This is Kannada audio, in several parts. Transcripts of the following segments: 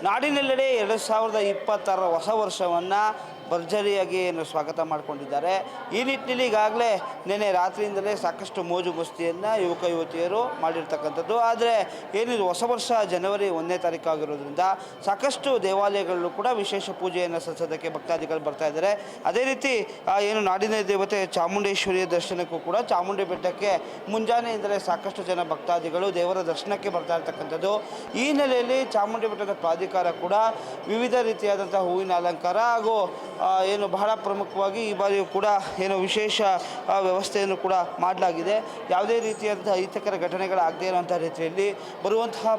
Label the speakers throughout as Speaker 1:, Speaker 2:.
Speaker 1: ನಾಡಿನೆಲ್ಲೆಡೆ 2026 ಹೊಸ ವರ್ಷವನ್ನು ಭರ್ಜರಿಯಾಗಿ ಸ್ವಾಗತ ಮಾಡಿಕೊಂಡಿದ್ದಾರೆ. ಈ ನಿಟ್ಟಿನಲ್ಲಿ ಈಗಾಗಲೇ ನಿನ್ನೆ ರಾತ್ರಿಯಿಂದಲೇ ಸಾಕಷ್ಟು ಮೋಜು ಮಸ್ತಿಯನ್ನು ಯುವಕ ಯುವತಿಯರು ಮಾಡಿರ್ತಕ್ಕಂಥದ್ದು. ಆದರೆ ಏನಿದು ಹೊಸ ವರ್ಷ ಜನವರಿ 1ನೇ ತಾರೀಕು ಆಗಿರೋದ್ರಿಂದ ಸಾಕಷ್ಟು ದೇವಾಲಯಗಳಲ್ಲೂ ಕೂಡ ವಿಶೇಷ ಪೂಜೆಯನ್ನು ಸಲ್ಲಿಸೋದಕ್ಕೆ ಭಕ್ತಾದಿಗಳು ಬರ್ತಾ ಇದ್ದಾರೆ. ಅದೇ ರೀತಿ ಏನು ನಾಡಿನ ದೇವತೆ ಚಾಮುಂಡೇಶ್ವರಿಯ ದರ್ಶನಕ್ಕೂ ಕೂಡ ಚಾಮುಂಡಿ ಬೆಟ್ಟಕ್ಕೆ ಮುಂಜಾನೆಯಿಂದಲೇ ಸಾಕಷ್ಟು ಜನ ಭಕ್ತಾದಿಗಳು ದೇವರ ದರ್ಶನಕ್ಕೆ ಬರ್ತಾ ಇರ್ತಕ್ಕಂಥದ್ದು. ಈ ನೆಲೆಯಲ್ಲಿ ಚಾಮುಂಡಿ ಬೆಟ್ಟದ ಪ್ರಾಧಿಕಾರ ಕೂಡ ವಿವಿಧ ರೀತಿಯಾದಂಥ ಹೂವಿನ ಅಲಂಕಾರ ಹಾಗೂ ಏನು ಬಹಳ ಪ್ರಮುಖವಾಗಿ ಈ ಬಾರಿಯೂ ಕೂಡ ಏನು ವಿಶೇಷ ವ್ಯವಸ್ಥೆಯನ್ನು ಕೂಡ ಮಾಡಲಾಗಿದೆ. ಯಾವುದೇ ರೀತಿಯಾದಂಥ ಅಹಿತಕರ ಘಟನೆಗಳಾಗದೇ ಇರುವಂಥ ರೀತಿಯಲ್ಲಿ ಬರುವಂತಹ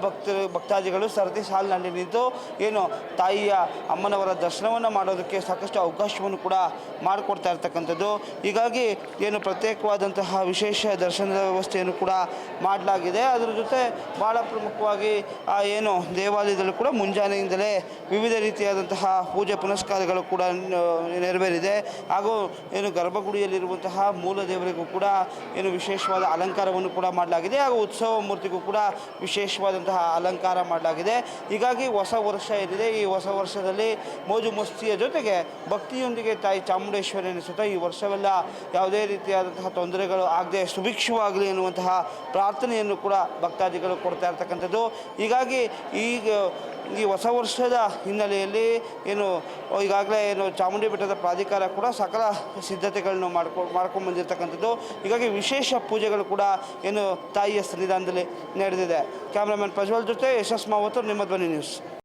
Speaker 1: ಭಕ್ತಾದಿಗಳು ಸರತಿ ಸಾಲಿನಲ್ಲಿ ನಿಂತು ಏನು ತಾಯಿಯ ಅಮ್ಮನವರ ದರ್ಶನವನ್ನು ಮಾಡೋದಕ್ಕೆ ಸಾಕಷ್ಟು ಅವಕಾಶವನ್ನು ಕೂಡ ಮಾಡಿಕೊಡ್ತಾ ಇರ್ತಕ್ಕಂಥದ್ದು. ಹೀಗಾಗಿ ಏನು ಪ್ರತ್ಯೇಕವಾದಂತಹ ವಿಶೇಷ ದರ್ಶನದ ವ್ಯವಸ್ಥೆಯನ್ನು ಕೂಡ ಮಾಡಲಾಗಿದೆ. ಅದರ ಜೊತೆ ಭಾಳ ಪ್ರಮುಖವಾಗಿ ಏನು ದೇವಾಲಯದಲ್ಲೂ ಕೂಡ ಮುಂಜಾನೆಯಿಂದಲೇ ವಿವಿಧ ರೀತಿಯಾದಂತಹ ಪೂಜೆ ಪುನಸ್ಕಾರಗಳು ಕೂಡ ನೆರವೇರಿದೆ. ಹಾಗೂ ಏನು ಗರ್ಭಗುಡಿಯಲ್ಲಿರುವಂತಹ ಮೂಲ ದೇವರಿಗೂ ಕೂಡ ಏನು ವಿಶೇಷವಾದ ಅಲಂಕಾರವನ್ನು ಕೂಡ ಮಾಡಲಾಗಿದೆ. ಹಾಗೂ ಉತ್ಸವ ಮೂರ್ತಿಗೂ ಕೂಡ ವಿಶೇಷವಾದಂತಹ ಅಲಂಕಾರ ಮಾಡಲಾಗಿದೆ. ಹೀಗಾಗಿ ಹೊಸ ವರ್ಷ ಏನಿದೆ, ಈ ಹೊಸ ವರ್ಷದಲ್ಲಿ ಮೋಜು ಮಸ್ತಿಯ ಜೊತೆಗೆ ಭಕ್ತಿಯೊಂದಿಗೆ ತಾಯಿ ಚಾಮುಂಡೇಶ್ವರಿ ಅನಿಸುತ್ತಾ ಈ ವರ್ಷವೆಲ್ಲ ಯಾವುದೇ ರೀತಿಯಾದಂತಹ ತೊಂದರೆಗಳು ಆಗದೆ ಸುಭಿಕ್ಷವಾಗಲಿ ಎನ್ನುವಂತಹ ಪ್ರಾರ್ಥನೆಯನ್ನು ಕೂಡ ಭಕ್ತಾದಿಗಳು ಕೊಡ್ತಾ ಇರ್ತಕ್ಕಂಥದ್ದು. ಹೀಗಾಗಿ ಈ ಹೊಸ ವರ್ಷದ ಹಿನ್ನೆಲೆಯಲ್ಲಿ ಏನು ಈಗಾಗಲೇ ಏನು ಚಾಮುಂಡಿ ಬೆಟ್ಟದ ಪ್ರಾಧಿಕಾರ ಕೂಡ ಸಕಲ ಸಿದ್ಧತೆಗಳನ್ನು ಮಾಡ್ಕೊಂಡು ಬಂದಿರತಕ್ಕಂಥದ್ದು. ಹೀಗಾಗಿ ವಿಶೇಷ ಪೂಜೆಗಳು ಕೂಡ ಏನು ತಾಯಿಯ ಸನ್ನಿಧಾನದಲ್ಲಿ ನಡೆದಿದೆ. ಕ್ಯಾಮ್ರಾಮನ್ ಪ್ರಜ್ವಲ್ ಜೊತೆ ಯಶಸ್ ಮಾವತ್ತು, ನಿಮ್ಮ ಧ್ವನಿ ನ್ಯೂಸ್.